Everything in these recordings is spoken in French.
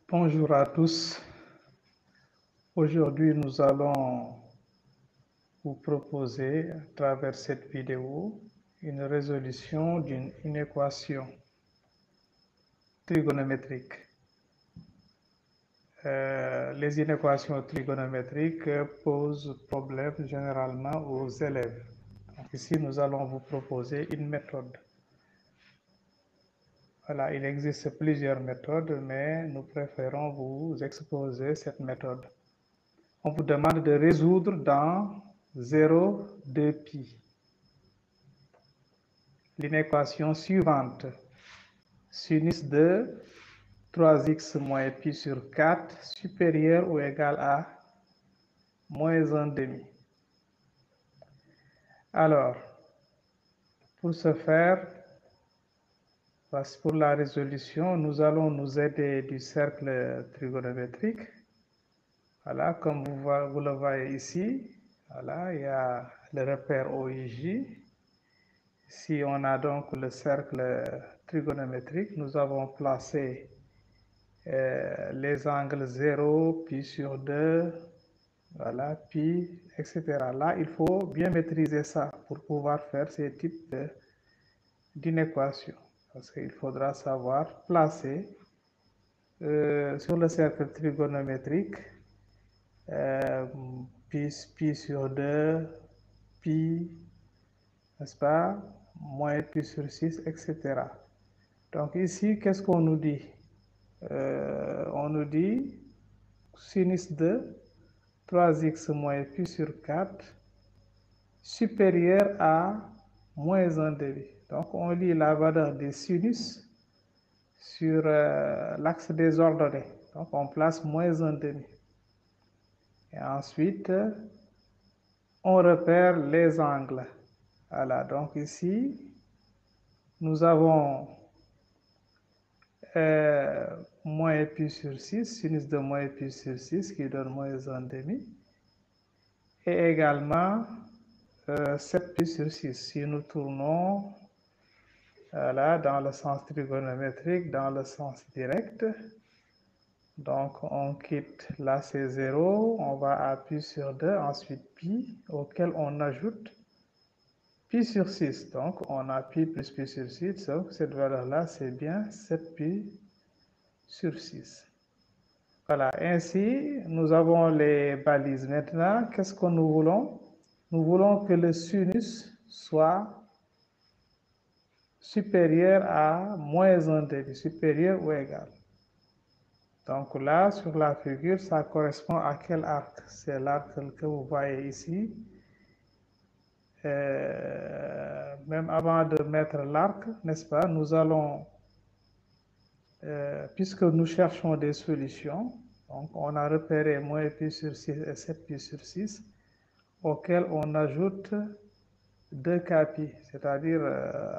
Bonjour à tous. Aujourd'hui, nous allons vous proposer, à travers cette vidéo, une résolution d'une équation trigonométrique. Les inéquations trigonométriques posent problème généralement aux élèves. Donc ici, nous allons vous proposer une méthode. Voilà, il existe plusieurs méthodes, mais nous préférons vous exposer cette méthode. On vous demande de résoudre dans 0, 2π. L'inéquation suivante. Sinus de 3x moins π sur 4 supérieur ou égal à moins 1 demi. Alors, pour ce faire, pour la résolution, nous allons nous aider du cercle trigonométrique. Voilà, comme vous le voyez ici, voilà, il y a le repère OIJ. Si on a donc le cercle trigonométrique, nous avons placé les angles 0, π sur 2, voilà, π, etc. Là, il faut bien maîtriser ça pour pouvoir faire ces types d'inéquations. Parce qu'il faudra savoir placer sur le cercle trigonométrique π sur 2, π, n'est-ce pas, moins π sur 6, etc. Donc ici, qu'est-ce qu'on nous dit? On nous dit sinus de 3x moins π sur 4 supérieur à moins 1 demi. Donc on lit la valeur des sinus sur l'axe des ordonnées. Donc on place moins 1 demi. Et ensuite, on repère les angles. Voilà, donc ici, nous avons moins π sur 6, sinus de moins π sur 6 qui donne moins 1 demi. Et également 7π sur 6. Si nous tournons voilà, dans le sens trigonométrique, dans le sens direct, donc on quitte là c'est 0, on va à π sur 2, ensuite π, auquel on ajoute π sur 6. Donc on a π plus π sur 6, donc cette valeur-là c'est bien 7π sur 6. Voilà, ainsi nous avons les balises. Maintenant, qu'est-ce que nous voulons? Nous voulons que le sinus soit supérieur à moins 1 demi, supérieur ou égal. Donc là, sur la figure, ça correspond à quel arc? C'est l'arc que vous voyez ici. Même avant de mettre l'arc, n'est-ce pas, nous allons, puisque nous cherchons des solutions, donc on a repéré moins π sur 6 et 7π sur 6, auquel on ajoute 2κπ, c'est-à-dire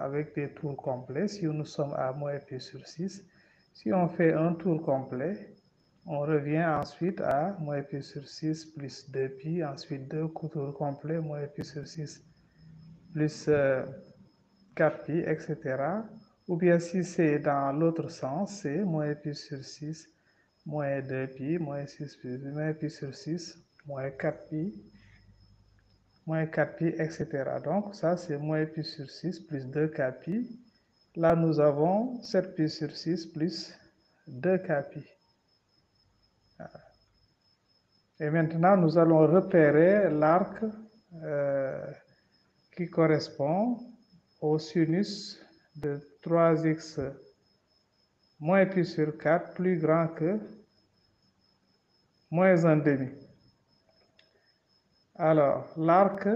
avec des tours complets. Si nous sommes à moins π sur 6, si on fait un tour complet, on revient ensuite à moins π sur 6 plus 2π, ensuite deux tours complets, moins π sur 6 plus 4π, etc. Ou bien si c'est dans l'autre sens, c'est moins π sur 6 moins 2π, moins 6 plus moins π sur 6 moins 4π, moins 4π, etc. Donc ça c'est moins π sur 6 plus 2κπ. Là nous avons 7π sur 6 plus 2κπ. Et maintenant nous allons repérer l'arc qui correspond au sinus de 3x moins π sur 4 plus grand que moins 1 demi. Alors, l'arc,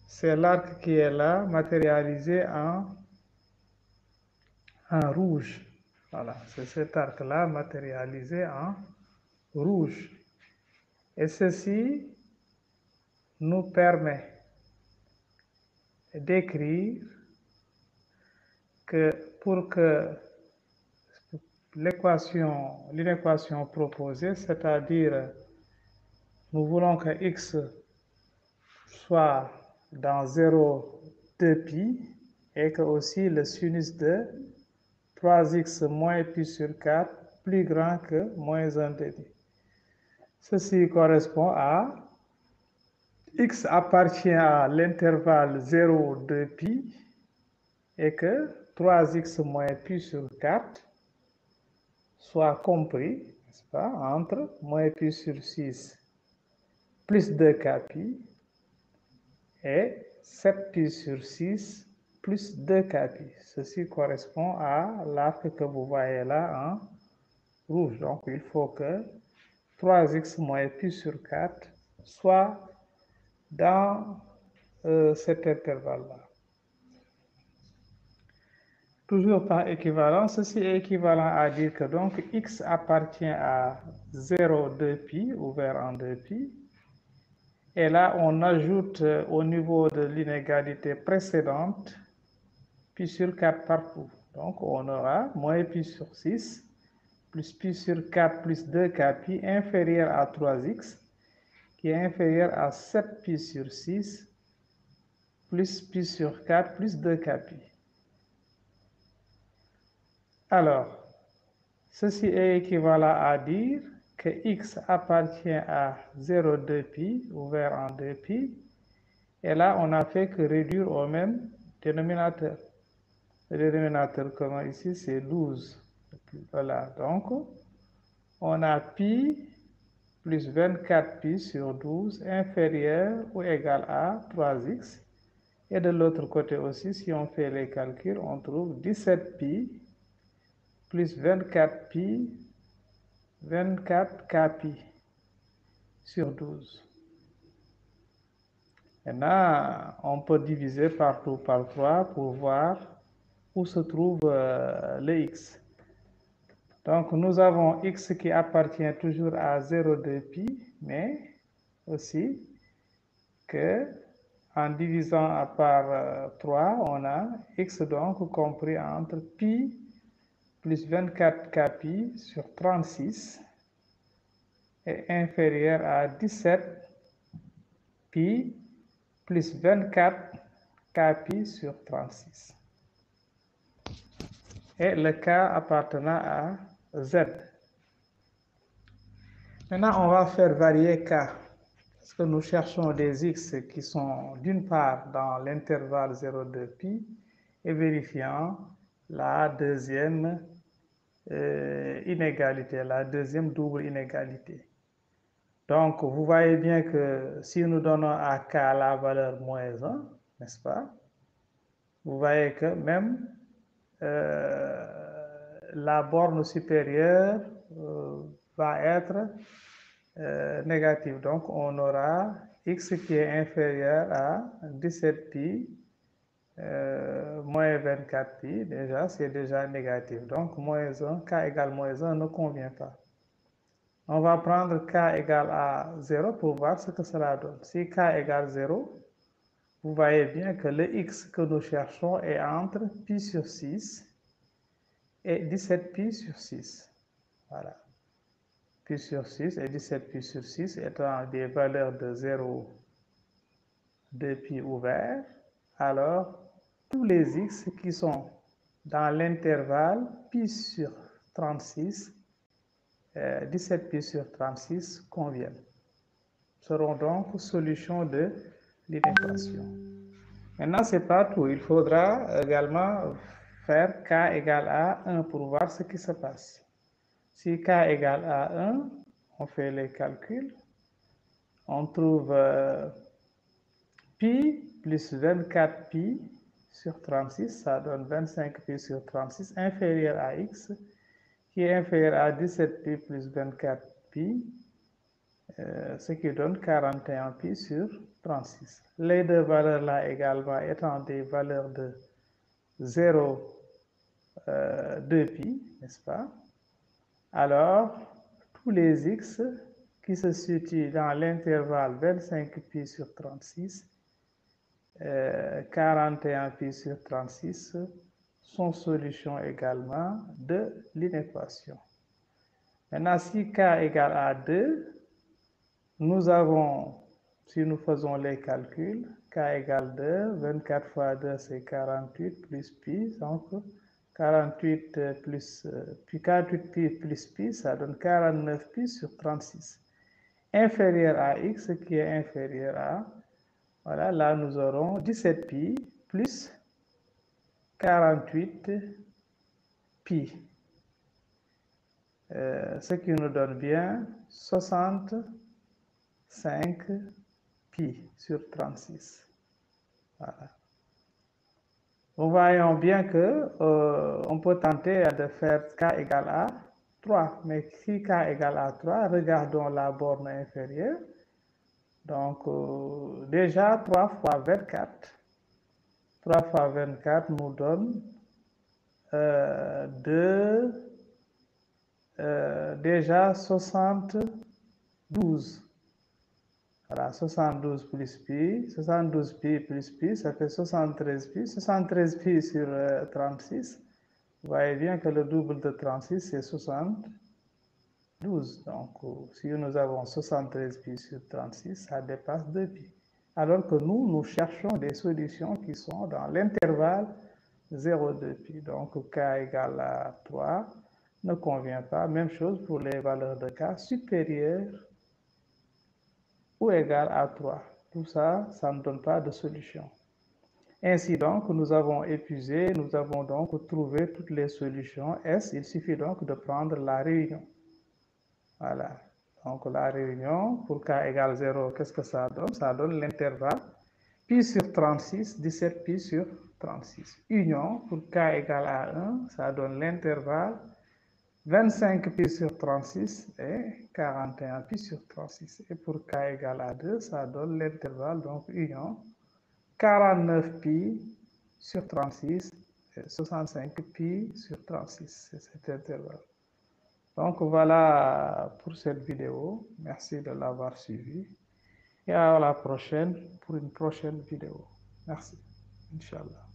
c'est l'arc qui est là, matérialisé en rouge. Voilà, c'est cet arc-là, matérialisé en rouge. Et ceci nous permet d'écrire que pour que l'inéquation proposée, c'est-à-dire nous voulons que x soit dans 0, 2π, et que aussi le sinus de 3x moins π sur 4 plus grand que moins 1 demi. Ceci correspond à x appartient à l'intervalle 0, 2, pi et que 3x moins pi sur 4 soit compris, n'est-ce pas, entre moins pi sur 6 plus 2k pi et 7pi sur 6 plus 2k pi. Ceci correspond à l'arc que vous voyez là en rouge. Donc, il faut que 3x moins pi sur 4 soit dans cet intervalle-là. Toujours par équivalence, ceci est équivalent à dire que donc x appartient à 0, 2 pi, ouvert en 2 pi. Et là, on ajoute au niveau de l'inégalité précédente pi sur 4 partout. Donc, on aura moins pi sur 6 plus pi sur 4 plus 2k pi inférieur à 3x qui est inférieur à 7 pi sur 6 plus pi sur 4 plus 2k pi. Alors, ceci est équivalent à dire que x appartient à 0,2 pi, ouvert en 2 pi, et là, on n'a fait que réduire au même dénominateur. Le dénominateur commun ici, c'est 12. Voilà, donc, on a pi plus 24 pi sur 12 inférieur ou égal à 3x. Et de l'autre côté aussi, si on fait les calculs, on trouve 17 pi plus 24 pi, 24 k pi sur 12. Maintenant, on peut diviser partout par 3 pour voir où se trouve le x. Donc, nous avons x qui appartient toujours à 0,2 pi, mais aussi que en divisant par 3, on a x donc compris entre pi plus 24k pi sur 36 est inférieur à 17 pi plus 24 k pi sur 36. Et le k appartenant à z. Maintenant, on va faire varier k. Parce que nous cherchons des x qui sont d'une part dans l'intervalle 0,2 pi et vérifiant la deuxième inégalité, la deuxième double inégalité. Donc, vous voyez bien que si nous donnons à k la valeur moins 1, n'est-ce pas? Vous voyez que même la borne supérieure va être négative. Donc, on aura x qui est inférieur à 17 pi moins 24 pi. Déjà, c'est déjà négatif. Donc, moins 1, k égale moins 1 ne convient pas. On va prendre k égale à 0 pour voir ce que cela donne. Si k égale 0, vous voyez bien que le x que nous cherchons est entre pi sur 6 et 17 pi sur 6. Voilà. Pi sur 6 et 17 pi sur 6 étant des valeurs de 0, 2 pi ouvert, alors tous les x qui sont dans l'intervalle pi sur 36, 17 pi sur 36 conviennent. Seront donc solutions de l'inéquation. Maintenant, ce n'est pas tout. Il faudra également faire k égale à 1 pour voir ce qui se passe. Si k égale à 1, on fait les calculs. On trouve pi plus 24 pi sur 36, ça donne 25 pi sur 36, inférieur à x, qui est inférieur à 17 pi plus 24 pi, ce qui donne 41 pi sur 36. Les deux valeurs là également étant des valeurs de 0, 2 pi, n'est-ce pas? Alors, tous les x qui se situent dans l'intervalle 25 pi sur 36, 41 pi sur 36 sont solutions également de l'inéquation. Maintenant, si k égale à 2, nous avons, si nous faisons les calculs, k égale 2, 24 fois 2 c'est 48 plus pi, donc 48 plus puis 48 pi plus pi, ça donne 49 pi sur 36. Inférieur à x, qui est inférieur à, voilà, là nous aurons 17 pi plus 48 pi, ce qui nous donne bien 65 pi sur 36. Voilà. Nous voyons bien que on peut tenter de faire k égale à 3, mais si k égale à 3, regardons la borne inférieure. Donc, déjà 3 fois 24. 3 fois 24 nous donne déjà 72. Voilà, 72 plus pi, 72 pi plus pi, ça fait 73 pi. 73 pi sur 36. Vous voyez bien que le double de 36, c'est 72. Donc, si nous avons 73 pi sur 36, ça dépasse 2 pi. Alors que nous cherchons des solutions qui sont dans l'intervalle 0,2 pi. Donc, k égale à 3 ne convient pas. Même chose pour les valeurs de k supérieures ou égales à 3. Tout ça, ça ne donne pas de solution. Ainsi donc, nous avons épuisé, nous avons donc trouvé toutes les solutions S. Il suffit donc de prendre la réunion. Voilà. Donc la réunion, pour k égale 0, qu'est-ce que ça donne? Ça donne l'intervalle pi sur 36, 17 pi sur 36. Union, pour k égale à 1, ça donne l'intervalle 25 pi sur 36 et 41 pi sur 36. Et pour k égale à 2, ça donne l'intervalle, donc union, 49 pi sur 36 et 65 pi sur 36. C'est cet intervalle. Donc voilà pour cette vidéo. Merci de l'avoir suivi. Et à la prochaine pour une prochaine vidéo. Merci. Inch'Allah.